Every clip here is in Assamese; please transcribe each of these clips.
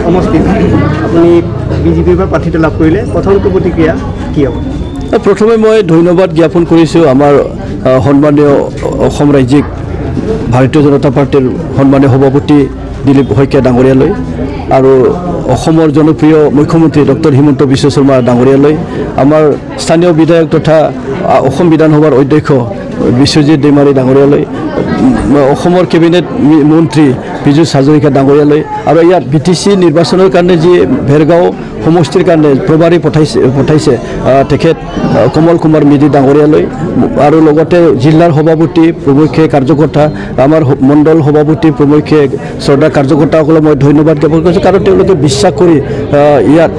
সমষ্টিত আপুনি বিজেপিৰ পৰা প্ৰাৰ্থিত্ব লাভ কৰিলে প্ৰথমটো প্ৰতিক্ৰিয়া কি হ'ব? প্ৰথমে মই ধন্যবাদ জ্ঞাপন কৰিছোঁ আমাৰ সন্মানীয় অসম ৰাজ্যিক ভাৰতীয় জনতা পাৰ্টিৰ সন্মানীয় সভাপতি দিলীপ শইকীয়া ডাঙৰীয়ালৈ আৰু অসমৰ জনপ্ৰিয় মুখ্যমন্ত্ৰী ডক্টৰ হিমন্ত বিশ্ব শৰ্মা ডাঙৰীয়ালৈ, আমাৰ স্থানীয় বিধায়ক তথা অসম বিধানসভাৰ অধ্যক্ষ বিশ্বজিৎ দৈমাৰী ডাঙৰীয়ালৈ, অসমৰ কেবিনেট মন্ত্ৰী পীযুষ হাজৰিকা ডাঙৰীয়ালৈ আৰু ইয়াত BTC নিৰ্বাচনৰ কাৰণে যি ভেৰগাঁও সমষ্টিৰ কাৰণে প্ৰভাৰী পঠাইছে তেখেত কমল কুমাৰ মিডি ডাঙৰীয়ালৈ আৰু লগতে জিলাৰ সভাপতি প্ৰমুখ্যে কাৰ্যকৰ্তা আমাৰ মণ্ডল সভাপতি প্ৰমুখ্যে শ্ৰদ্ধা কাৰ্যকৰ্তাসকলক মই ধন্যবাদ জ্ঞাপন কৰিছোঁ, কাৰণ তেওঁলোকে বিশ্বাস কৰি ইয়াত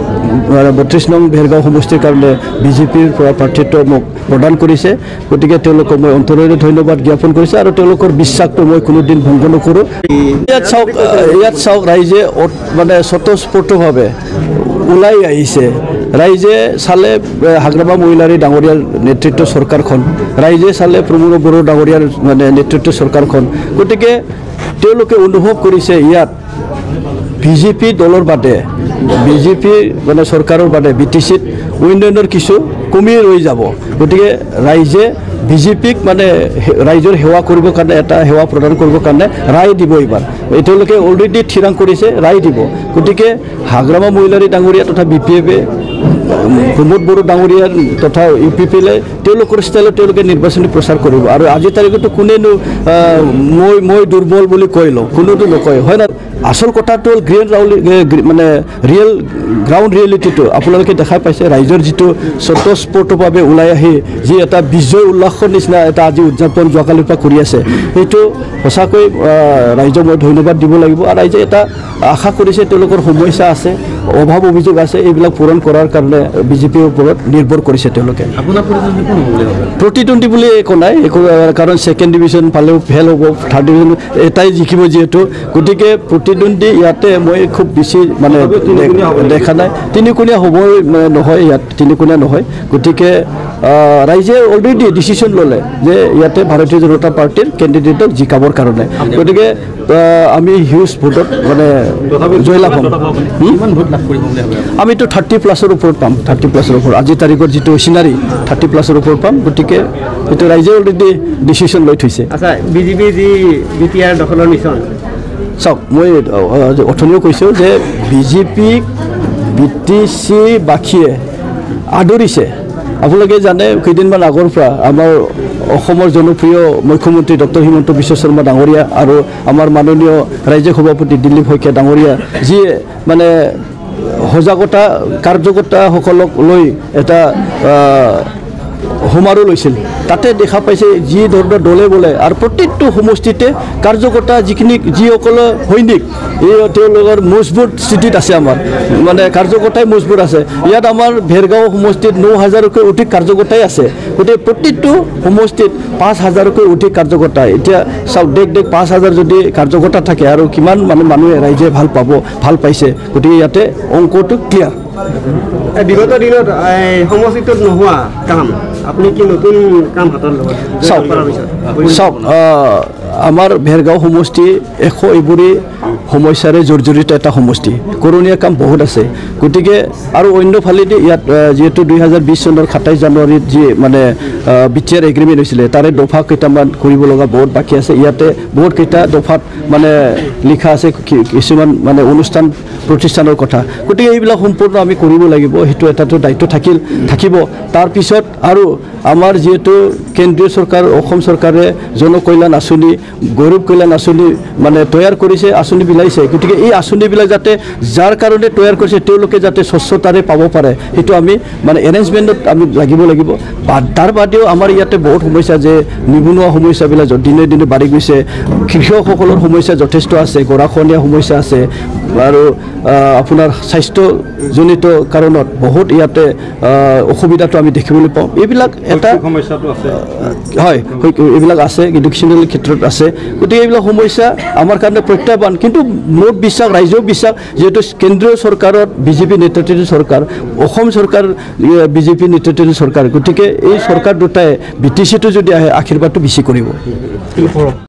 32 নং ভেৰগাঁও সমষ্টিৰ কাৰণে বিজেপিৰ পৰা প্ৰাৰ্থিত্ব মোক প্ৰদান কৰিছে। গতিকে তেওঁলোকক মই অন্তৰেৰে ধন্যবাদ জ্ঞাপন কৰিছোঁ আৰু তেওঁলোকৰ বিশ্বাসটো মই কোনোদিন ভংগ নকৰোঁ। ইয়াত চাওক ৰাইজে মানে স্বতঃস্ফূৰ্তভাৱে ওলাই আহিছে। ৰাইজে চালে হাগ্ৰামা মহিলাৰী ডাঙৰীয়াৰ নেতৃত্ব চৰকাৰখন, ৰাইজে চালে প্ৰমোদ বড়ো ডাঙৰীয়াৰ মানে নেতৃত্ব চৰকাৰখন। গতিকে তেওঁলোকে অনুভৱ কৰিছে ইয়াত বিজেপি দলৰ বাদে বিজেপি মানে চৰকাৰৰ বাদে BTCত উন্নয়নৰ কিছু কমি ৰৈ যাব। গতিকে ৰাইজে বিজেপিক মানে ৰাইজৰ সেৱা কৰিবৰ কাৰণে এটা সেৱা প্ৰদান কৰিবৰ কাৰণে ৰায় দিব। এইবাৰ তেওঁলোকে অলৰেডি থিৰাং কৰিছে ৰায় দিব। গতিকে হাগ্ৰামা মহিলাৰী ডাঙৰীয়া তথা BPF-এ প্ৰমোদ বড়ো ডাঙৰীয়াৰ তথা UPPলে তেওঁলোকৰ ষ্টাইলত তেওঁলোকে নিৰ্বাচনী প্ৰচাৰ কৰিব। আৰু আজিৰ তাৰিখতো কোনেনো মই দুৰ্বল বুলি কৈ লওঁ, কোনোতো নকয়, হয় না? আচল কথাটো হ'ল মানে ৰিয়েল গ্ৰাউণ্ড ৰিয়েলিটিটো আপোনালোকে দেখা পাইছে। ৰাইজৰ যিটো স্বতঃস্ফূৰ্তভাৱে ওলাই আহি যি এটা বিজয় উল্লাসৰ নিচিনা এটা আজি উদযাপন যোৱাকালিৰ পৰা কৰি আছে, সেইটো সঁচাকৈ ৰাইজক মই ধন্যবাদ দিব লাগিব। আৰু ৰাইজে এটা আশা কৰিছে, তেওঁলোকৰ সমস্যা আছে, অভাৱ অভিযোগ আছে, এইবিলাক পূৰণ কৰাৰ কাৰণে বিজেপিৰ ওপৰত নিৰ্ভৰ কৰিছে তেওঁলোকে। প্ৰতিদ্বন্দ্বী বুলি একো নাই, কাৰণ ছেকেণ্ড ডিভিজন পালেও ফেল হ'ব, থাৰ্ড ডিভিজন এটাই জিকিব যিহেতু। গতিকে প্ৰতিদ্বন্দ্বী ইয়াতে মই খুব বেছি মানে দেখা নাই। তিনিকোণীয়া হ'ব নহয়, ইয়াত তিনিকোণীয়া নহয়। গতিকে ৰাইজে অলৰেডি ডিচিশ্যন ল'লে যে ইয়াতে ভাৰতীয় জনতা পাৰ্টিৰ কেণ্ডিডেটক জিকাবৰ কাৰণে। গতিকে আমি হিউজ ভোটত মানে জয়লাভ হ'ম। আমিতো 30+ ওপৰত পাম, 30+ ওপৰত। আজিৰ তাৰিখৰ যিটো চিনাৰী 30+ ওপৰত পাম। গতিকে এইটো ৰাইজে অলৰেডি ডিচিশ্যন লৈ থৈছে। আচ্ছা, বিজেপি যি BTR দখলৰ মিছন, চাওক মই অথনিও কৈছোঁ যে বিজেপিক BTC বাসীয়ে আদৰিছে। আপোনালোকে জানে কেইদিনমান আগৰ পৰা আমাৰ অসমৰ জনপ্ৰিয় মুখ্যমন্ত্ৰী ডক্টৰ হিমন্ত বিশ্ব শৰ্মা ডাঙৰীয়া আৰু আমাৰ মাননীয় ৰাজ্যিক সভাপতি দিলীপ শইকীয়া ডাঙৰীয়া যিয়ে মানে সজাগতা কাৰ্যকৰ্তাসকলক লৈ এটা সমাৰোহ লৈছিল। তাতে দেখা পাইছে যি ধৰণৰ দলে বলে আৰু প্ৰত্যেকটো সমষ্টিতে কাৰ্যকৰ্তা যিসকল সৈনিক তেওঁলোকৰ মজবুত স্থিতিত আছে। আমাৰ মানে কাৰ্যকৰ্তাই মজবুত আছে। ইয়াত আমাৰ ভেৰগাঁও সমষ্টিত 9,000তকৈ অধিক কাৰ্যকৰ্তাই আছে। গতিকে প্ৰত্যেকটো সমষ্টিত 5,000তকৈ অধিক কাৰ্যকৰ্তা। এতিয়া চাওক, দেখ 5,000 যদি কাৰ্যকৰ্তা থাকে আৰু কিমান মানুহে ৰাইজে ভাল পাইছে। গতিকে ইয়াতে অংকটো ক্লিয়াৰ। বিগত দিনত সমষ্টিটোত নোহোৱা কাম আপুনি কি নতুন কাম হাতত ল'ব? চাওক, আমাৰ ভেৰগাঁও সমষ্টি এইবোৰে সমস্যাৰে জৰ্জৰিত এটা সমষ্টি। কৰণীয় কাম বহুত আছে। গতিকে আৰু অন্যফালেদি ইয়াত যিহেতু 2020 চনৰ 27 জানুৱাৰীত যি মানে BTR এগ্ৰিমেণ্ট হৈছিলে, তাৰে দফা কেইটামান কৰিব লগা বহুত বাকী আছে। ইয়াতে বহুত কেইটা দফাত মানে লিখা আছে কিছুমান মানে অনুষ্ঠান প্ৰতিষ্ঠানৰ কথা। গতিকে এইবিলাক সম্পূৰ্ণ আমি কৰিব লাগিব, সেইটো এটাতো দায়িত্ব থাকিব। তাৰপিছত আৰু আমাৰ যিহেতু কেন্দ্ৰীয় চৰকাৰ অসম চৰকাৰে জনকল্যাণ আঁচনি, গৰীব কল্যাণ আঁচনি মানে তৈয়াৰ কৰিছে, আঁচনি বিলাইছে। গতিকে এই আঁচনিবিলাক যাতে যাৰ কাৰণে তৈয়াৰ কৰিছে তেওঁলোকে যাতে স্বচ্ছতাৰে পাব পাৰে, সেইটো আমি মানে এৰেঞ্জমেণ্টত আমি লাগিব। তাৰ বাদেও আমাৰ ইয়াতে বহুত সমস্যা, যে নিবনুৱা সমস্যাবিলাক দিনে দিনে বাঢ়ি গৈছে। কৃষকসকলৰ সমস্যা যথেষ্ট আছে, গৰাখহনীয়া সমস্যা আছে আৰু আপোনাৰ স্বাস্থ্যজনিত কাৰণত বহুত ইয়াতে অসুবিধাটো আমি দেখিবলৈ পাওঁ। এইবিলাক এটা সমস্যাটো আছে, হয়, এইবিলাক আছে, এডুকেশ্যনেল ক্ষেত্ৰত আছে। গতিকে এইবিলাক সমস্যা আমাৰ কাৰণে প্ৰত্যাহ্বান। কিন্তু মোৰ বিশ্বাস, ৰাইজৰ বিশ্বাস, যিহেতু কেন্দ্ৰীয় চৰকাৰত বিজেপি নেতৃত্বাধীন চৰকাৰ, অসম চৰকাৰ বিজেপি নেতৃত্বাধীন চৰকাৰ। গতিকে এই চৰকাৰ দুটাই BTCটো যদি আহে আশীৰ্বাদটো বেছি কৰিব।